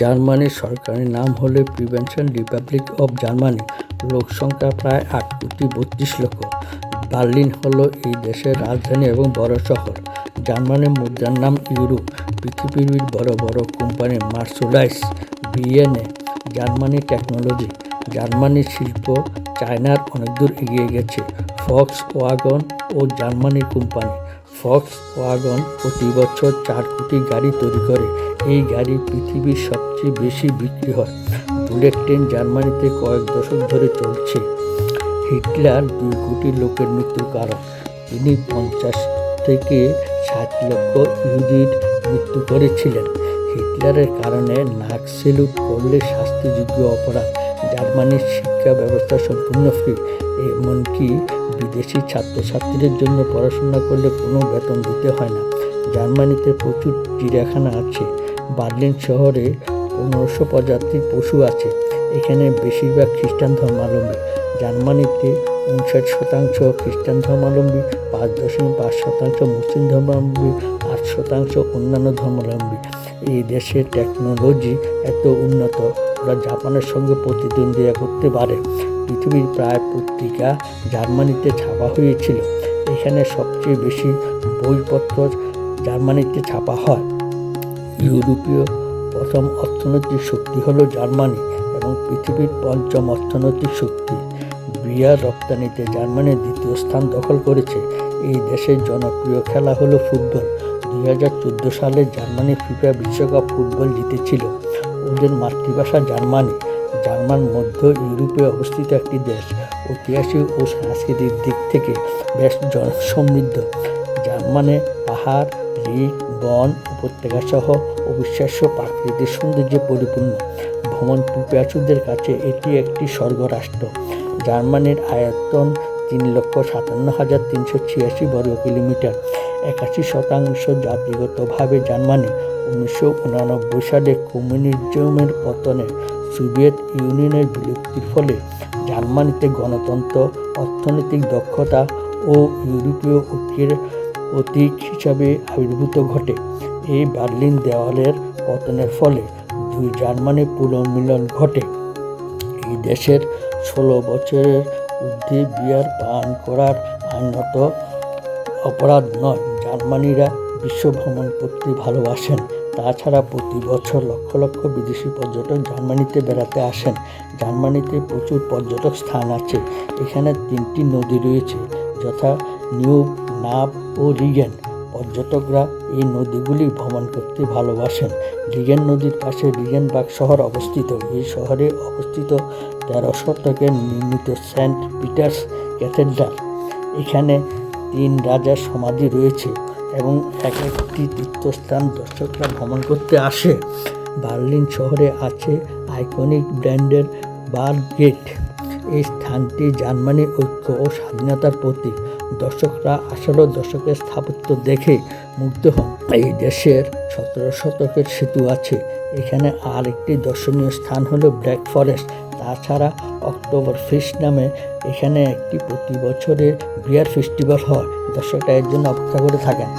জার্মানির সরকারি নাম হলো প্রিভেনশন রিপাবলিক অফ জার্মানি। লোক সংখ্যা প্রায় 8,32,00,000। বার্লিন হলো এই দেশের রাজধানী এবং বড় শহর। জার্মানির মুদ্রার নাম ইউরো। পৃথিবীর বড় বড় কোম্পানি মার্সেলাইস, বিএনএ। জার্মানির টেকনোলজি। জার্মানির শিল্প চায়নার অনেক দূর এগিয়ে গেছে। ফক্সওয়াগন ও জার্মানির কোম্পানি। ফক্সওয়াগন প্রতি বছর 4 কোটি গাড়ি তৈরি করে। এই গাড়ি পৃথিবীর সবচেয়ে বেশি বিক্রি হয়। বুলেট ট্রেন জার্মানিতে কয়েক দশক ধরে চলছে। হিটলার 2 কোটি লোকের মৃত্যুর কারণ। তিনি 50 থেকে 60 লক্ষ ইহুদির মৃত্যু করেছিলেন। হিটলারের কারণে নাক সেলুট করলে শাস্তিযোগ্য অপরাধ। জার্মানির শিক্ষা ব্যবস্থা সম্পূর্ণ ফ্রি, এমনকি বিদেশি ছাত্রছাত্রীদের জন্য পড়াশোনা করলে কোনো বেতন দিতে হয় না। জার্মানিতে প্রচুর চিড়িয়াখানা আছে। বার্লিন শহরে 1500 প্রজাতির পশু আছে। এখানে বেশিরভাগ খ্রিস্টান ধর্মাবলম্বী। জার্মানিতে 59% খ্রিস্টান ধর্মাবলম্বী, 5.5% মুসলিম ধর্মাবলম্বী, 8% অন্যান্য ধর্মাবলম্বী। এই দেশের টেকনোলজি এত উন্নত, ওরা জাপানের সঙ্গে প্রতিদ্বন্দ্বিতা করতে পারে। পৃথিবীর প্রায় পত্রিকা জার্মানিতে ছাপা হয়েছিল। এখানে সবচেয়ে বেশি বইপত্র জার্মানিতে ছাপা হয়। ইউরোপীয় প্রথম অর্থনৈতিক শক্তি হলো জার্মানি এবং পৃথিবীর 5ম অর্থনৈতিক শক্তি। বিয়ার রপ্তানিতে জার্মানি 2য় স্থান দখল করেছে। এই দেশের জনপ্রিয় খেলা হলো ফুটবল। 2014 সালে জার্মানি ফিফা বিশ্বকাপ ফুটবল জিতেছিল। ওদের মাতৃভাষা জার্মানি। জার্মান মধ্য ইউরোপে অবস্থিত একটি দেশ। ঐতিহাসিক ও সাংস্কৃতিক দিক থেকে বেশ সমৃদ্ধ। জার্মানে পাহাড়, রিক, বন, উপত্যকা সহ অবিশ্বাস্য প্রাকৃতিক সৌন্দর্যে পরিপূর্ণ। ভ্রমণ পিপাসুদের কাছে এটি একটি স্বর্গরাষ্ট্র। জার্মানির আয়তন 3,57,386 বর্গ কিলোমিটার। 81% জাতিগতভাবে জার্মানি। 1989 সালে কমিউনিজমের পতনে সোভিয়েত ইউনিয়নের বিলুপ্তির ফলে জার্মানিতে গণতন্ত্র, অর্থনৈতিক দক্ষতা ও ইউরোপীয় ঐক্যের প্রতীক হিসাবে আবির্ভূত ঘটে। এই বার্লিন দেওয়ালের পতনের ফলে 2 জার্মানির পুনর্মিলন ঘটে। এই দেশের 16 বছরের ঊর্ধ্বে বিয়ার পান করার আইনত অপরাধ নয়। জার্মানিরা বিশ্ব ভ্রমণ করতে ভালোবাসেন। তাছাড়া প্রতি বছর লক্ষ লক্ষ বিদেশি পর্যটক জার্মানিতে বেড়াতে আসেন। জার্মানিতে প্রচুর পর্যটক স্থান আছে। এখানে 3টি নদী রয়েছে, যথা নিউব, নাব ও রিগেন। পর্যটকরা এই নদীগুলি ভ্রমণ করতে ভালোবাসেন। রিগেন নদীর পাশে রিগেনবার্গ শহর অবস্থিত। এই শহরে অবস্থিত 13 শতকে নির্মিত সেন্ট পিটার্স ক্যাথেড্রাল। এখানে 3 রাজার সমাধি রয়েছে এবং একটি তীর্থস্থান দর্শকরা ভ্রমণ করতে আসে। বার্লিন শহরে আছে আইকনিক ব্র্যান্ডেনবার্গ গেট। এই স্থানটি জার্মানির ঐক্য ও স্বাধীনতার প্রতীক। দর্শকরা 18 দশকের স্থাপত্য দেখে মুগ্ধ হন। এই দেশের 17 শতকের সেতু আছে। এখানে আর একটি দর্শনীয় স্থান হলো ব্ল্যাক ফরেস্ট। তাছাড়া অক্টোবর ফেস্ট নামে এখানে একটি প্রতি বছরের বিয়ার ফেস্টিভ্যাল হয়। দর্শকরা এর জন্য অপেক্ষা করে থাকেন।